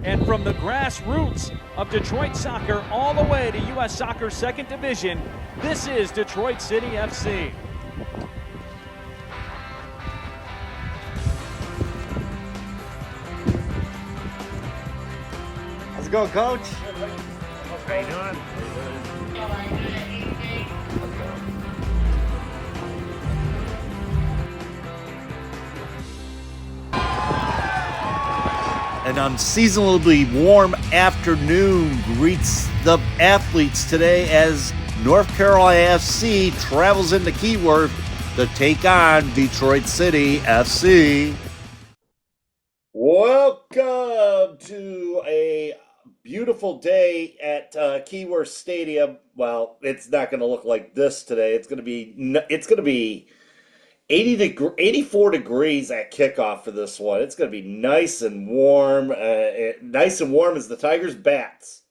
And from the grassroots of Detroit soccer all the way to U.S. Soccer's second division, this is Detroit City FC. How's it going, Coach? How you doing? An unseasonably warm afternoon greets the athletes today as North Carolina FC travels into Keyworth to take on Detroit City FC. Welcome to a beautiful day at Keyworth Stadium. Well, it's not going to look like this today. It's going to be 84 degrees at kickoff for this one. It's going to be nice and warm. Nice and warm as the Tigers' bats.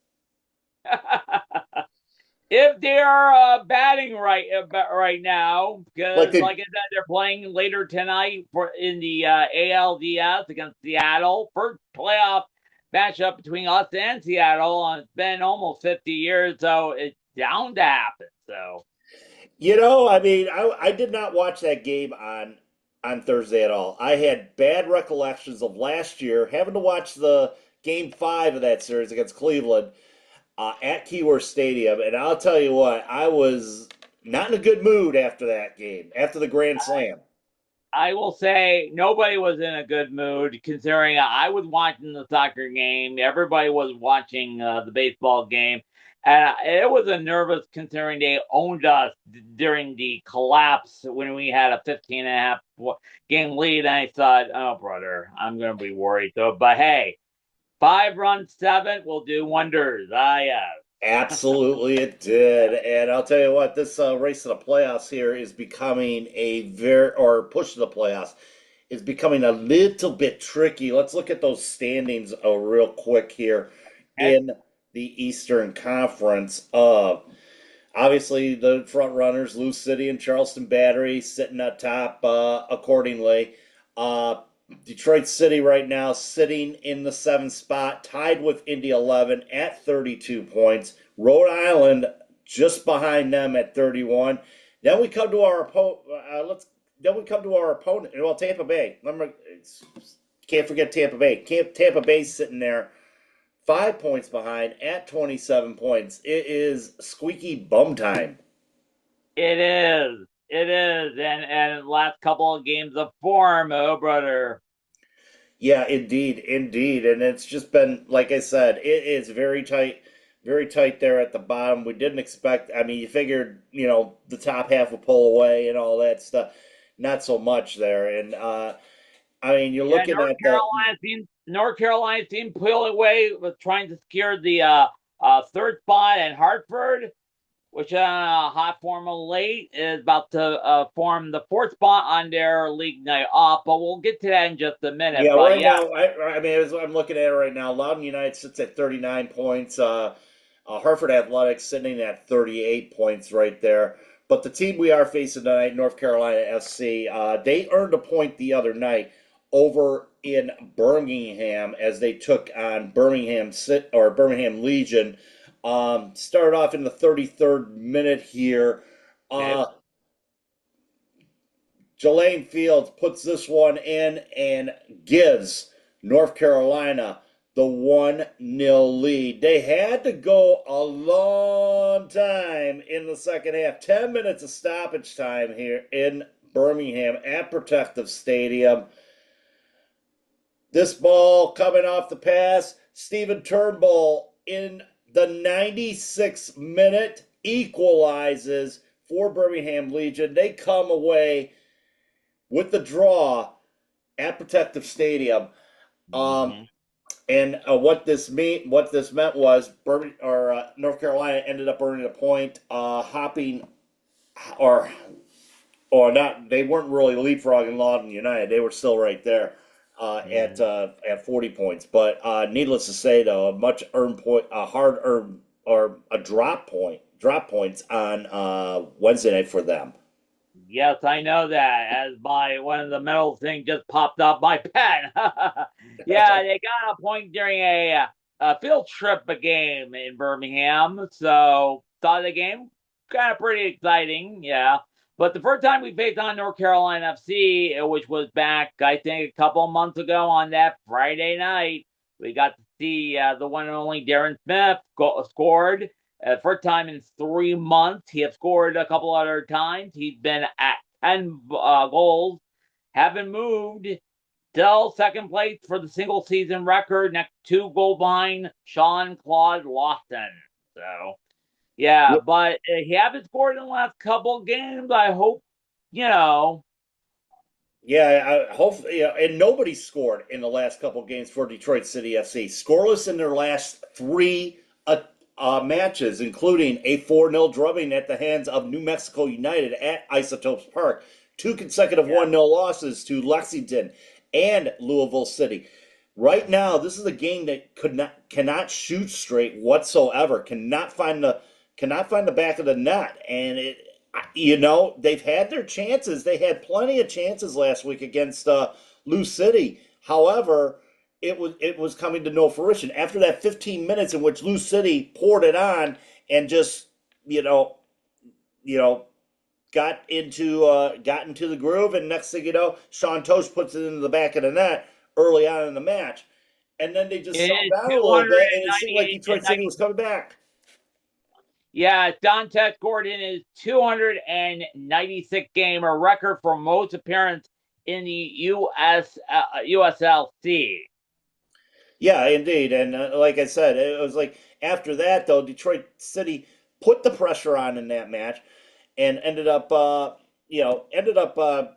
If they are batting right now, because like I said, they're playing later tonight in the ALDS against Seattle. First playoff matchup between us and Seattle, and it's been almost 50 years, so it's down to happen. So. You know, I mean, I did not watch that game on Thursday at all. I had bad recollections of last year having to watch the game 5 of that series against Cleveland at Keyworth Stadium, and I'll tell you what, I was not in a good mood after that game, after the Grand Slam. I will say nobody was in a good mood, considering I was watching the soccer game. Everybody was watching the baseball game. And it was a nervous, considering they owned us during the collapse when we had a 15.5 game lead. And I thought, oh, brother, I'm going to be worried. So, but hey, 5-run 7 will do wonders. Yeah. Absolutely, it did. And I'll tell you what, this race to the playoffs here is becoming push to the playoffs is becoming a little bit tricky. Let's look at those standings real quick here in the Eastern Conference. Obviously, the front runners, Lou City and Charleston Battery, sitting at top accordingly. Detroit City right now sitting in the 7th spot, tied with Indy 11 at 32 points. Rhode Island just behind them at 31. Then we come to our opponent. Well, Tampa Bay. Remember, can't forget Tampa Bay. Tampa Bay's sitting there 5 points behind at 27 points. It is squeaky bum time. It is. It is. And last couple of games of form, oh, brother. Yeah, indeed. And it's just been, like I said, it is very tight there at the bottom. We didn't expect, I mean, you figured, the top half would pull away and all that stuff. Not so much there. And, I mean, you're looking at North Carolina team pull away with trying to secure the 3rd spot, and Hartford, which hot form of late, is about to form the 4th spot on their league night off. But we'll get to that in just a minute. Yeah, but now, I mean, as I'm looking at it right now, Loudoun United sits at 39 points. Hartford Athletics sitting at 38 points right there. But the team we are facing tonight, North Carolina FC, they earned a point the other night over in Birmingham as they took on Birmingham Legion. Started off in the 33rd minute here. Jelaine Fields puts this one in and gives North Carolina the 1-0 lead. They had to go a long time in the second half. 10 minutes of stoppage time here in Birmingham at Protective Stadium. This ball coming off the pass. Stephen Turnbull in the 96th minute equalizes for Birmingham Legion. They come away with the draw at Protective Stadium. And what this meant was North Carolina ended up earning a point, hopping, or not. They weren't really leapfrogging Loudoun United. They were still right there at 40 points. But needless to say, though, a much earned point, a hard earned or a drop points on Wednesday night for them. Yes, I know that. As one of the medal thing just popped off my pen. Yeah, they got a point during a field trip game in Birmingham, so saw the game. Kind of pretty exciting, yeah. But the first time we faced on North Carolina FC, which was back, I think, a couple of months ago on that Friday night, we got to see the one and only Darren Smith scored. First time in 3 months. He has scored a couple other times. He's been at 10 goals. Haven't moved. Still second place for the single season record, next to goal behind Sean Claude Lawson. So, yeah, but he hasn't scored in the last couple games. I hope, you know. Yeah, I hope, yeah, and nobody scored in the last couple games for Detroit City FC. Scoreless in their last three matches, including a 4-0 drubbing at the hands of New Mexico United at Isotopes Park, two consecutive 1-0 losses to Lexington and Louisville City. Right now, this is a game that cannot shoot straight whatsoever. Cannot find the back of the net, and they've had their chances. They had plenty of chances last week against Lou City. However, it was coming to no fruition after that 15 minutes in which Lou City poured it on and just you know you know got into the groove, and next thing you know, Sean Tosh puts it into the back of the net early on in the match, and then they just It settled is down a little bit, and it seemed like 298 Detroit City was coming back. Yeah, Dante scored in his 296 game, a record for most appearances in the USL-C. Yeah, indeed, and like I said, it was like after that though, Detroit City put the pressure on in that match, and ended up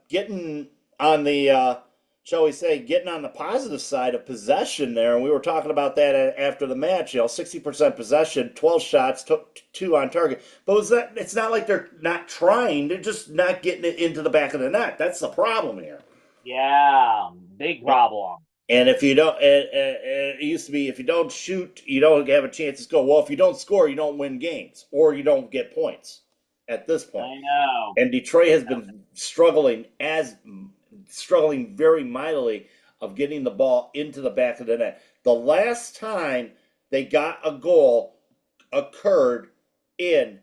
getting on the shall we say, getting on the positive side of possession there. And we were talking about that after the match. 60% possession, 12 shots, took two on target. But it's not like they're not trying; they're just not getting it into the back of the net. That's the problem here. Yeah, big problem. And if you don't, it used to be if you don't shoot, you don't have a chance to score. Well, if you don't score, you don't win games or you don't get points at this point. I know. And Detroit has been struggling very mightily of getting the ball into the back of the net. The last time they got a goal occurred in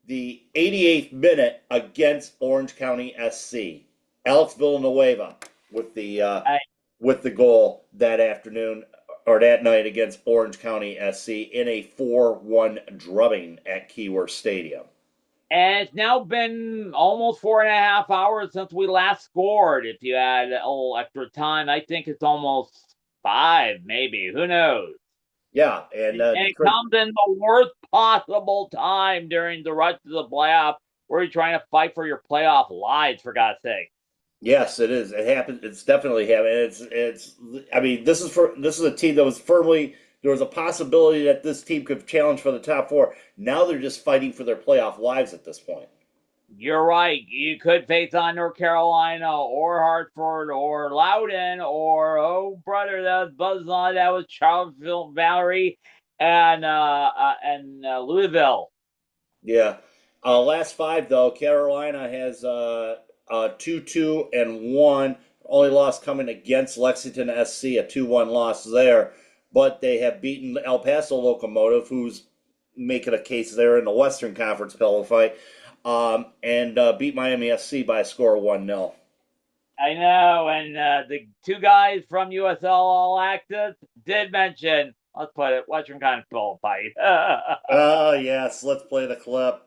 the 88th minute against Orange County SC. Alex Villanueva with the goal that afternoon or that night against Orange County SC in a 4-1 drubbing at Keyworth Stadium. And it's now been almost 4.5 hours since we last scored. If you add a little extra time, I think it's almost 5, maybe. Who knows? Yeah, and it comes in the worst possible time during the rest of the playoff, where you're trying to fight for your playoff lives, for God's sake. Yes, it is. It happened. It's definitely happened. It's. I mean, this is a team that was firmly. There was a possibility that this team could challenge for the top 4. Now they're just fighting for their playoff lives at this point. You're right. You could face on North Carolina or Hartford or Loudoun or, oh, brother, that was Buzzlaw. That was Charlottesville, Valerie, and Louisville. Yeah. Last 5, though, Carolina has 2-2-1. Only loss coming against Lexington SC, a 2-1 loss there. But they have beaten El Paso Locomotive, who's making a case there in the Western Conference pillow fight, and beat Miami SC by a score of 1-0. I know, and the two guys from USL All Access did mention, let's put it, Western Conference pillow fight. Yes, let's play the clip.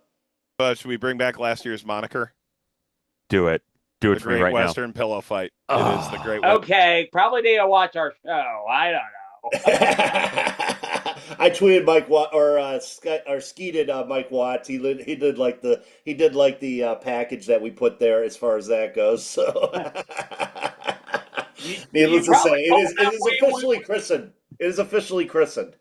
Should we bring back last year's moniker? Do it. Do it The for me Great right Western Pillow Fight. It is the Great Western. Okay, probably need to watch our show. I don't know. I tweeted Mike Watt or skeeted Mike Watts. He did like the package that we put there as far as that goes. So, needless to say, it is officially christened. It is officially christened.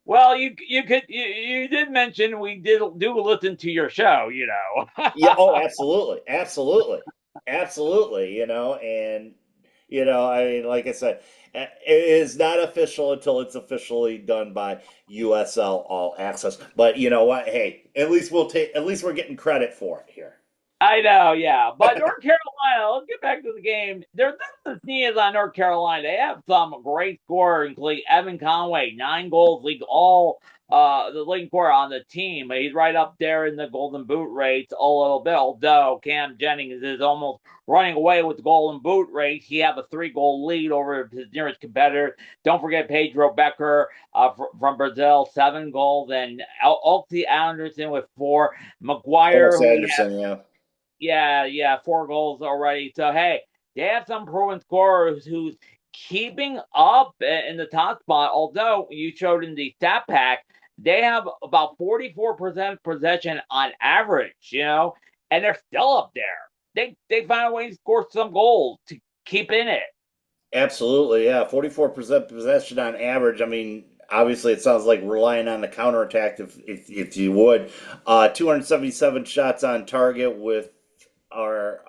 Well, you did mention we do listen to your show, Yeah. Oh, absolutely, absolutely, absolutely. And I mean, like I said, it is not official until it's officially done by USL All Access. But you know what? Hey, at least we're getting credit for it here. I know, yeah. But North Carolina, let's get back to the game. There's nothing to sneeze on North Carolina. They have some great scorers, including Evan Conway, 9 goals, league all the leading scorer on the team. He's right up there in the Golden Boot race a little bit, although Cam Jennings is almost running away with the Golden Boot race. He have a 3-goal lead over his nearest competitor. Don't forget Pedro Becker from Brazil, 7 goals, and Alexi Anderson with 4. McGuire, Thomas who we have Anderson, yeah, 4 goals already. So hey, they have some proven scorers who's keeping up in the top spot. Although you showed in the stat pack, they have about 44% possession on average, and they're still up there. They find a way to score some goals to keep in it. Absolutely, yeah. 44% possession on average. I mean, obviously, it sounds like relying on the counterattack if you would. 277 shots on target with our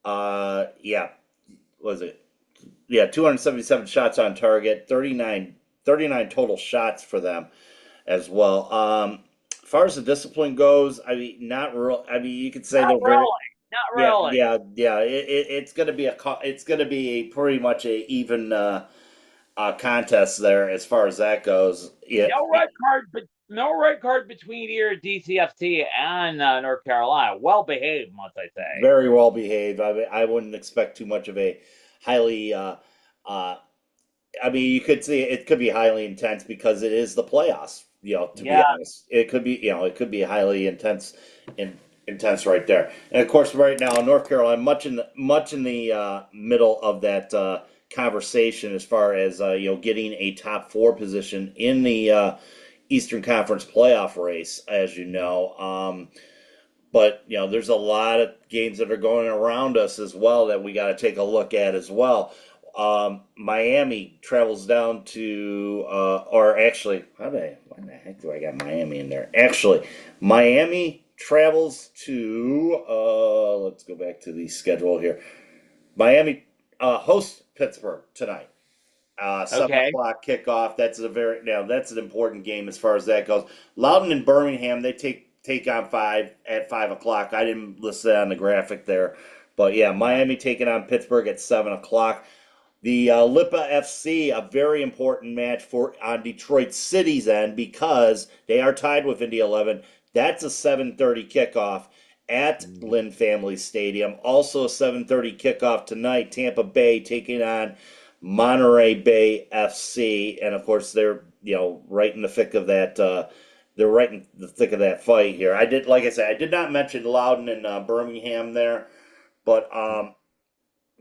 yeah, was it? Yeah, 277 shots on target, 39 total shots for them as well. As far as the discipline goes, I mean, not real. I mean, you could say Not they're very. really. Not Yeah, really. yeah. It's gonna be it's gonna be pretty much a even contest there as far as that goes. Yeah, No red card between here DCFC and North Carolina. Well behaved, must I say. very well behaved. I wouldn't expect too much of a highly. Uh, I mean, you could see it could be highly intense because it is the playoffs. To be Yeah, honest, it could be. It could be highly intense right there. And of course, right now, North Carolina, much in the middle of that conversation as far as getting a top 4 position in the Eastern Conference playoff race, as you know. But there's a lot of games that are going around us as well that we got to take a look at as well. Miami travels down to, or actually, why the heck do I got Miami in there? Actually, Miami travels to, let's go back to the schedule here. Miami hosts Pittsburgh tonight. 7 okay. o'clock kickoff. That's an important game as far as that goes. Loudoun and Birmingham, they take on 5 at 5 o'clock. I didn't list that on the graphic there. But yeah, Miami taking on Pittsburgh at 7 o'clock. The Lipa FC, a very important match on Detroit City's end because they are tied with Indy 11. That's a 7:30 kickoff at Lynn Family Stadium. Also a 7:30 kickoff tonight. Tampa Bay taking on Monterey Bay FC, and of course they're right in the thick of that. They're right in the thick of that fight here. Like I said, I did not mention Loudoun and Birmingham there, but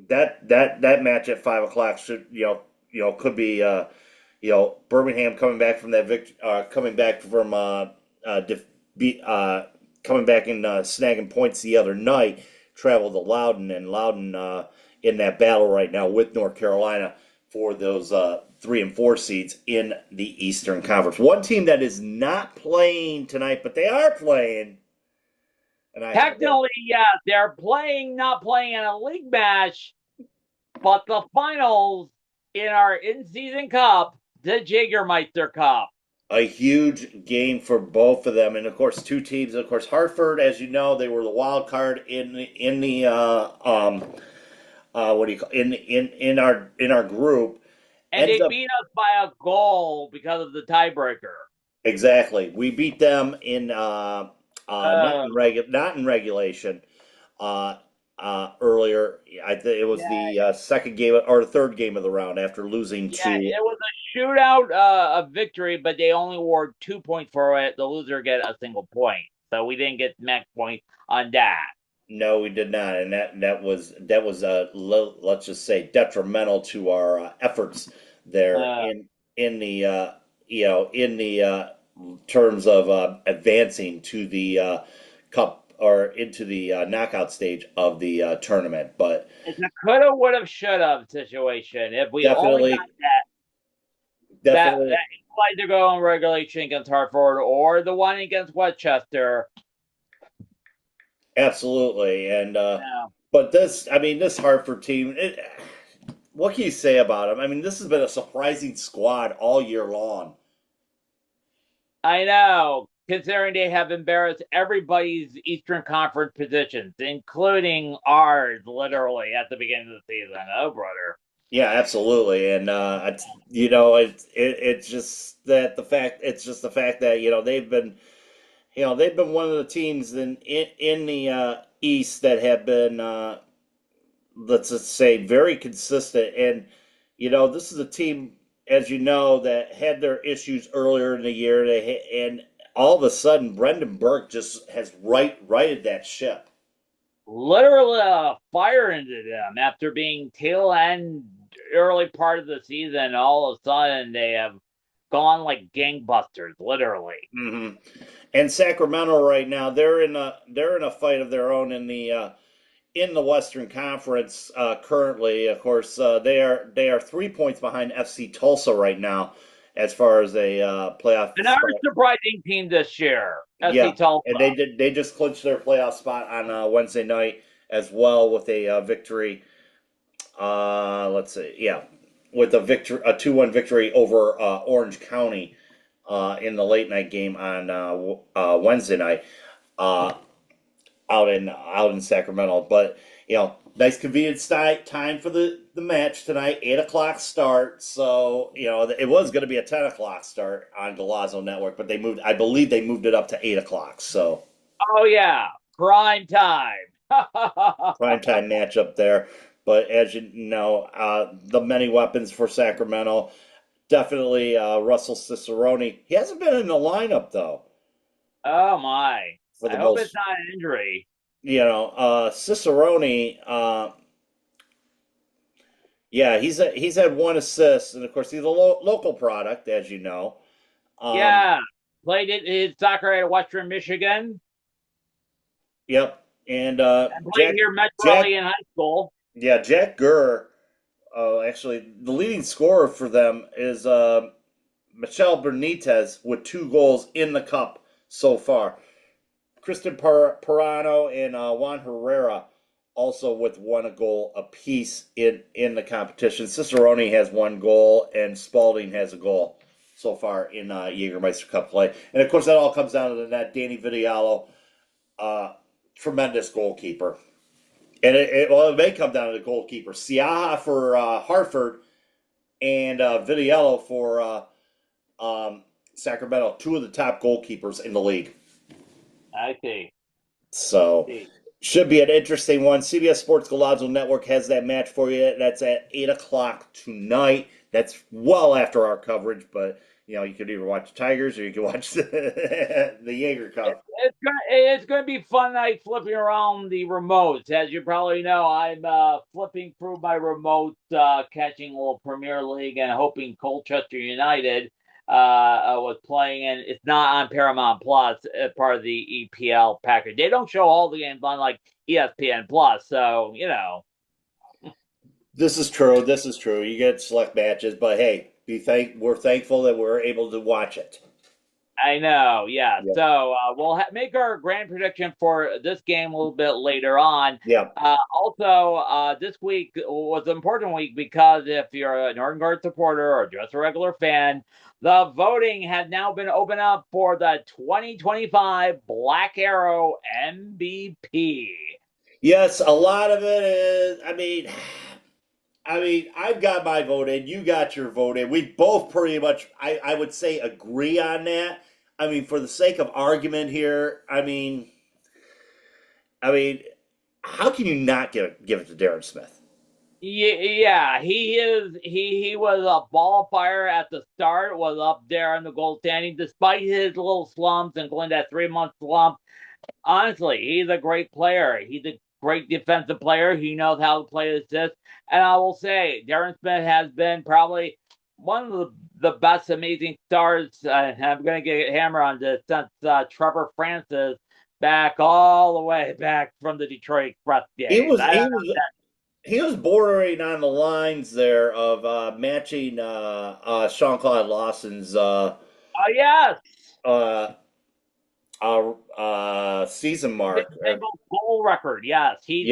that match at 5 o'clock should could be Birmingham coming back from that coming back from coming back and snagging points the other night. Travel to Loudoun, and Loudoun in that battle right now with North Carolina for those 3 and 4 seeds in the Eastern Conference. One team that is not playing tonight, but they are playing. And Technically, yes, they're not playing in a league match, but the finals in our in-season cup, the Jägermeister Cup. A huge game for both of them, and of course, 2 teams. Of course, Hartford, as you know, they were the wild card in the what do you call in our group, and they beat us by a goal because of the tiebreaker. Exactly, we beat them in not in regulation. Earlier, I think it was the second game or the third game of the round after losing to. It was a shootout, a victory, but they only award 2 points for it. The loser get a single point, so we didn't get max point on that. No, we did not, and that was let's just say detrimental to our efforts there in the in the terms of advancing to the cup or into the knockout stage of the tournament. But it's a coulda, woulda, shoulda situation. If we only got that implied to go in regulation against Hartford or the one against Westchester. Absolutely, and but this Hartford team. What can you say about them? I mean, this has been a surprising squad all year long. I know. considering they have embarrassed everybody's Eastern Conference positions, including ours, literally at the beginning of the season. Oh, brother. Yeah, absolutely, and it's just that the fact that they've been one of the teams in the East that have been let's just say very consistent, and this is a team, as you know, that had their issues earlier in the year, and all of a sudden Brendan Burke just has righted that ship. Literally fire into them after being tail end early part of the season. All of a sudden, they have gone like gangbusters, literally. Mm-hmm. And Sacramento right now, they're in a fight of their own in the Western Conference currently. Of course, they are 3 points behind FC Tulsa right now as far as a playoff Another spot. surprising team this year, Yeah, FC Tulsa. and they just clinched their playoff spot on Wednesday night as well with a victory. Let's see, yeah, with a 2-1 victory over Orange County in the late night game on Wednesday night. Out in Sacramento. But nice convenient time for the match tonight. 8 o'clock start. So it was going to be a 10 o'clock start on Golazo Network, but I believe they moved it up to 8 o'clock. So oh yeah, prime time. prime time matchup there. But as you know, the many weapons for Sacramento. Definitely Russell Cicerone. He hasn't been in the lineup though. Oh my! For the I hope most, it's not an injury. Cicerone. Yeah, he's had one assist, and of course he's a local product, as you know. Yeah, played his soccer at Western Michigan. Yep, and And played here Metro Jack, in high school. yeah, Jack Gurr. Actually, the leading scorer for them is Michel Benitez with 2 goals in the cup so far. Kristen Parano and Juan Herrera also with 1 goal apiece in the competition. Cicerone has 1 goal, and Spalding has a goal so far in Jägermeister Cup play. And of course, that all comes down to the net. Danny Vidiallo, tremendous goalkeeper. And it may come down to the goalkeeper. Siaha for Hartford and Vidiello for Sacramento, 2 of the top goalkeepers in the league. I see. So should be an interesting one. CBS Sports Golazo Network has that match for you. That's at 8 o'clock tonight. That's well after our coverage, but you could either watch the Tigers or you could watch the Jaeger Cup. It's going to be fun night flipping around the remotes. As you probably know, I'm flipping through my remotes, catching a little Premier League and hoping Colchester United was playing, and it's not on Paramount Plus, part of the EPL package. They don't show all the games on like ESPN Plus, so This is true. You get select matches, but hey, we're thankful that we're able to watch it. I know, yeah. So we'll make our grand prediction for this game a little bit later on. Yeah. Also, this week was an important week because if you're a Northern Guard supporter or just a regular fan, the voting has now been opened up for the 2025 Black Arrow MVP. Yes, a lot of it is. I've got my vote in. You got your vote in. We both pretty much, I would say, agree on that. For the sake of argument here, how can you not give it to Darren Smith? Yeah, he is. He was a ball fire at the start. Was up there in the goaltending, despite his little slumps and going that 3-month slump. Honestly, he's a great player. He's a great defensive player. He knows how to play assist. And I will say, Darren Smith has been probably one of the best amazing stars. I'm going to get hammered on this since Trevor Francis all the way back from the Detroit Express days. He was bordering on the lines there of matching Sean-Claude Lawson's yes. Season mark. Goal record, yes. He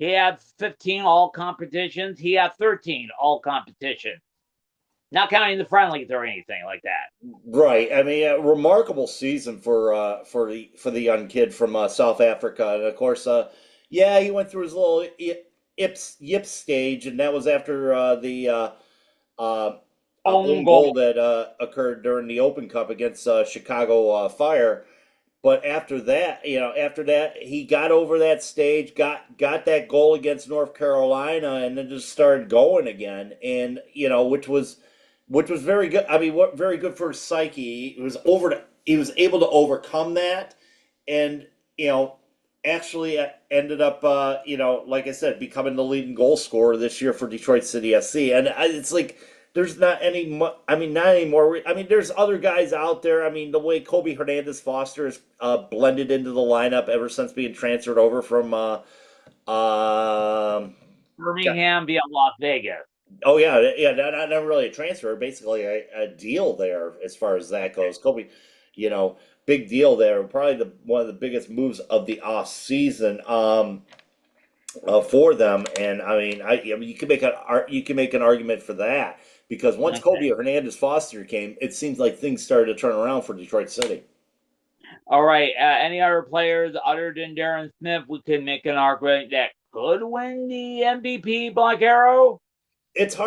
had 15 all competitions. He had 13 all competitions. not counting the friendlies or anything like that. Right. I mean, a remarkable season for the young kid from South Africa, and of course, yeah, he went through his little yip stage, and that was after uh, Own own goal. goal that occurred during the Open Cup against Chicago Fire. But after that, he got over that stage, got that goal against North Carolina, and then just started going again. And which was very good. I mean, what very good for his psyche. He was able to overcome that, and actually ended up, like I said, becoming the leading goal scorer this year for Detroit City SC. And it's like there's not any. I mean, not anymore. I mean, there's other guys out there. I mean, the way Kobe Hernandez Foster has blended into the lineup ever since being transferred over from. Birmingham via Las Vegas. Oh yeah. Not really a transfer, basically a deal there as far as that goes. Kobe, big deal there. Probably one of the biggest moves of the off season. For them. And I mean, you can make an argument for that because once Okay. Kobe Hernandez Foster came, it seems like things started to turn around for Detroit City. All right. Any other players other than Darren Smith we can make an argument that could win the MVP Black Arrow? It's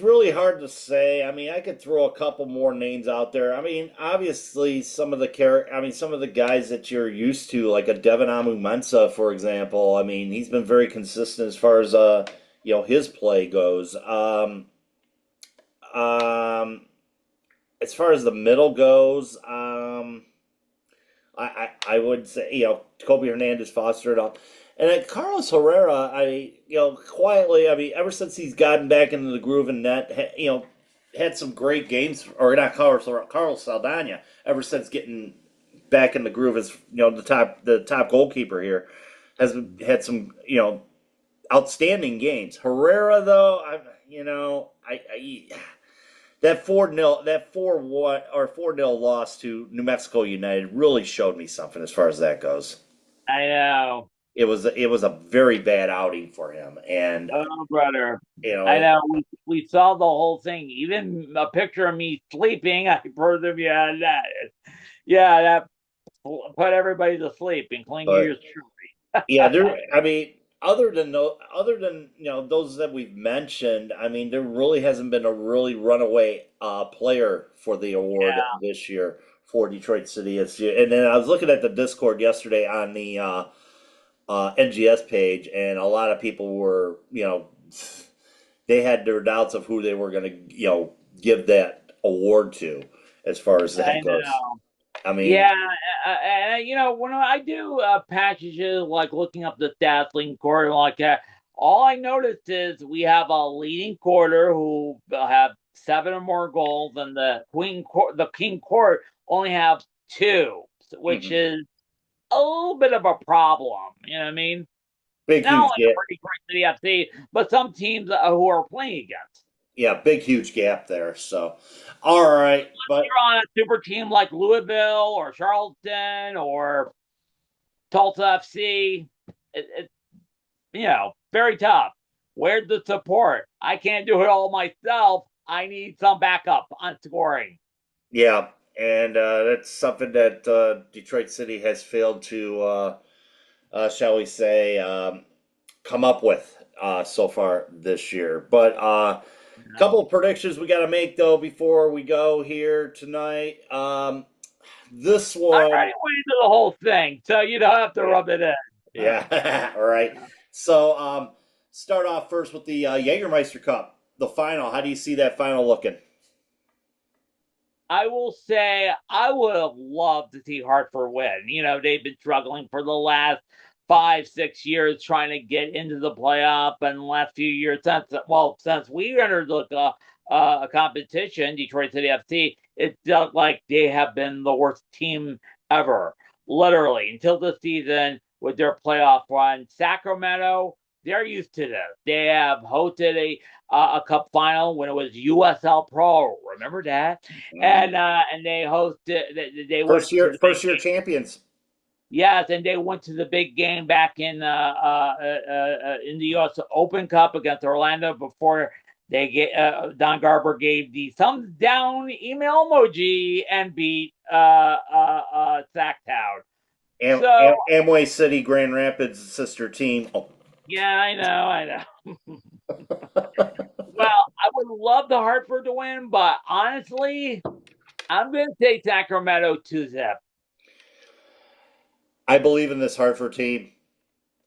really hard to say. I mean, I could throw a couple more names out there. I mean, obviously some of the guys that you're used to, like a Devin Amu-Mensah, for example. I mean, he's been very consistent as far as his play goes. As far as the middle goes, I would say Kobe Hernandez Foster and all. And then Carlos Herrera, quietly, I mean, ever since he's gotten back into the groove and had some great games, or not Carlos Herrera, Carlos Saldana, ever since getting back in the groove as the top goalkeeper here, has had some outstanding games. Herrera though, that 4-1 or 4-0 loss to New Mexico United really showed me something as far as that goes. I know. It was a very bad outing for him, and Oh, brother. you I know, know. We saw the whole thing. Even a picture of me sleeping. I heard of that. Yeah, that put everybody to sleep, including but yours truly. yeah, I mean, other than those that we've mentioned, I mean, there really hasn't been a really runaway player for the award Yeah. this year for Detroit City. And then I was looking at the Discord yesterday on the NGS page, and a lot of people were, they had their doubts of who they were going to, give that award to, as far as that I goes. know. I mean, Yeah, when I do passages like looking up the stats, leading quarter like that, all I noticed is we have a leading quarter who have 7 or more goals, and the king court only have 2, which is a little bit of a problem. You know what I mean? big Not huge only gap. for Detroit City FC, but some teams who are playing against. Yeah, big huge gap there. So, all right, but You're on a super team like Louisville or Charleston or Tulsa FC. It's very tough. Where's the support? I can't do it all myself. I need some backup on scoring. yeah, and that's something that Detroit City has failed to, shall we say, come up with so far this year. But couple of predictions we got to make though before we go here tonight. This I'm one, ready to the whole thing, so you don't have to rub it in. yeah, all right. So start off first with the Jägermeister Cup, the final. How do you see that final looking? I will say I would have loved to see Hartford win. They've been struggling for the last 5-6 years trying to get into the playoff, and the last few years since we entered a competition, Detroit City FC, it felt like they have been the worst team ever, literally, until this season with their playoff run. Sacramento, they're used to this. They have hosted a cup final when it was USL Pro. Remember that? And they hosted. They went First to year, the first year champions. Yes, and they went to the big game back in the U.S. Open Cup against Orlando before Don Garber gave the thumbs down email emoji and beat Sacktown. So Amway City Grand Rapids sister team. Oh. yeah, I know. Well, I would love the Hartford to win, but honestly, I'm going to say Sacramento 2-zip. I believe in this Hartford team.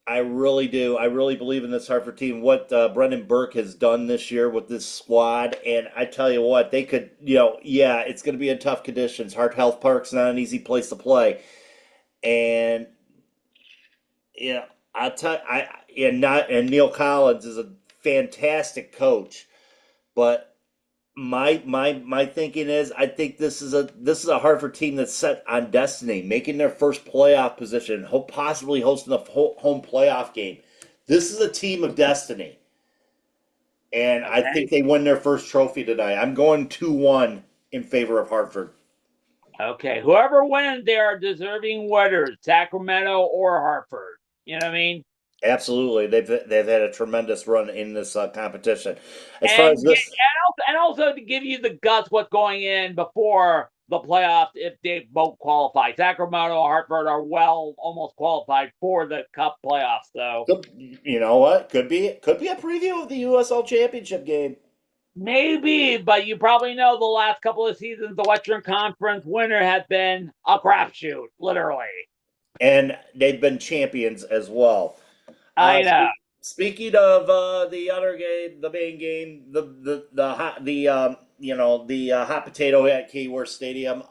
I really do. I really believe in this Hartford team. What Brendan Burke has done this year with this squad, and I tell you what, they could. Yeah, it's going to be in tough conditions. Hart Health Park's not an easy place to play, and I'll tell and Neil Collins is a fantastic coach, but my thinking is I think this is a Hartford team that's set on destiny, making their first playoff position, possibly hosting a home playoff game. This is a team of destiny, and I think they win their first trophy tonight. I'm going 2-1 in favor of Hartford. Okay, whoever wins, they are deserving winners, Sacramento or Hartford. You know what I mean? Absolutely, they've had a tremendous run in this competition. Far as this, and also to give you the guts, what's going in before the playoffs if they both qualify. Sacramento and Hartford are almost qualified for the Cup playoffs, though. You know what? Could be a preview of the USL Championship game. Maybe, but you probably know the last couple of seasons, the Western Conference winner has been a crapshoot, literally. And they've been champions as well. I know. Speaking of the other game, the main game, the hot potato at Keyworth Stadium.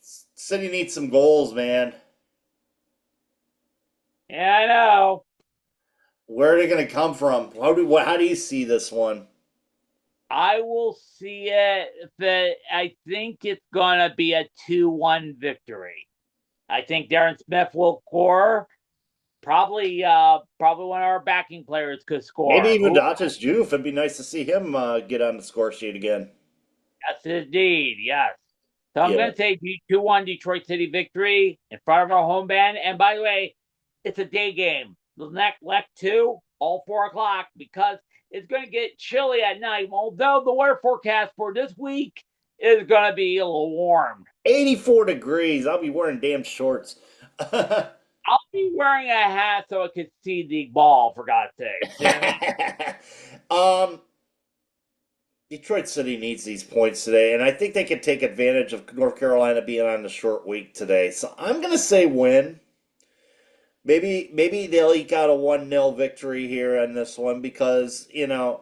City needs some goals, man. Yeah, I know. Where are they going to come from? How do you see this one? I will see it, but I think it's gonna be a 2-1 victory. I think Darren Smith will score. Probably one of our backing players could score. Maybe even Datas Juve. It'd be nice to see him get on the score sheet again. Yes, indeed. Yes. So I'm going to say 2-1 Detroit City victory in front of our home band. And by the way, it's a day game. The next leg 2, all 4 o'clock, because it's going to get chilly at night. Although the weather forecast for this week is going to be a little warm. 84 degrees. I'll be wearing damn shorts. I'll be wearing a hat so I can see the ball, for God's sake. You know what I mean? Detroit City needs these points today, and I think they can take advantage of North Carolina being on the short week today. So I'm going to say win. Maybe they'll eke out a 1-0 victory here on this one because, you got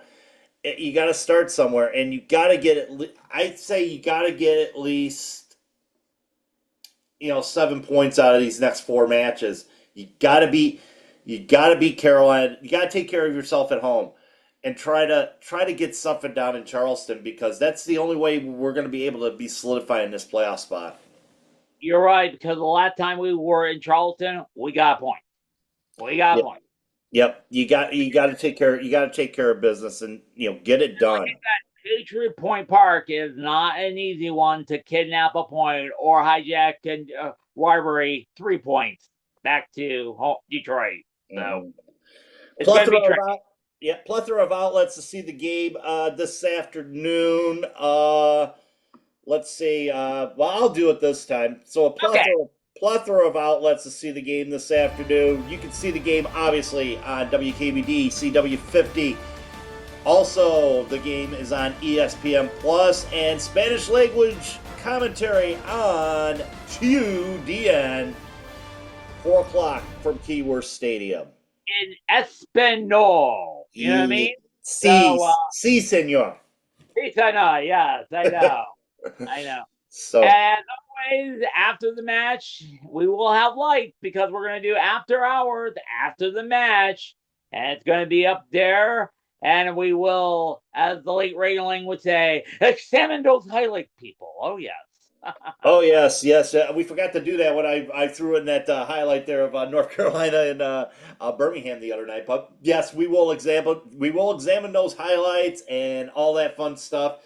to start somewhere, and you got to get I'd say you got to get at least 7 points out of these next 4 matches. You got to beat Carolina. You got to take care of yourself at home. And try to get something down in Charleston because that's the only way we're going to be able to be solidifying this playoff spot. You're right, because the last time we were in Charleston, we got a point. A point. Yep, you got to take care of business and get it done. Like Patriot Point Park is not an easy one to kidnap a point or hijack and rivalry 3 points back to Detroit. So it's going to be tricky. Plethora of outlets to see the game this afternoon. Let's see. Well, I'll do it this time. So a plethora of outlets to see the game this afternoon. You can see the game, obviously, on WKBD, CW50. Also, the game is on ESPN Plus and Spanish language commentary on QDN. 4 o'clock from Keyworth Stadium. In Espanol. You know what I mean? Si, senor. Si, senor. Yes, I know. I know. So, as always, after the match, we will have lights because we're going to do after hours after the match. And it's going to be up there. And we will, as the late Railing would say, examine those highlight people. Oh, yes. Oh, yes. We forgot to do that when I threw in that highlight there of North Carolina and Birmingham the other night. But yes, we will examine those highlights and all that fun stuff.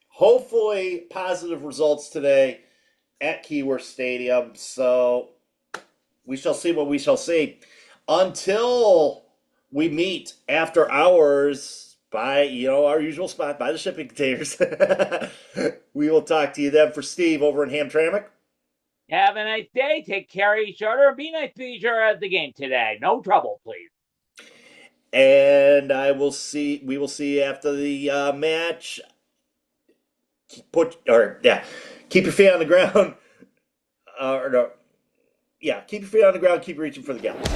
Hopefully, positive results today at Keyworth Stadium. So we shall see what we shall see. Until we meet after hours, by, our usual spot, by the shipping containers. We will talk to you then. For Steve over in Hamtramck. Have a nice day. Take care of each other. Be nice to each other at the game today. No trouble, please. And we will see you after the match. Keep your feet on the ground. Keep your feet on the ground. Keep reaching for the gallons.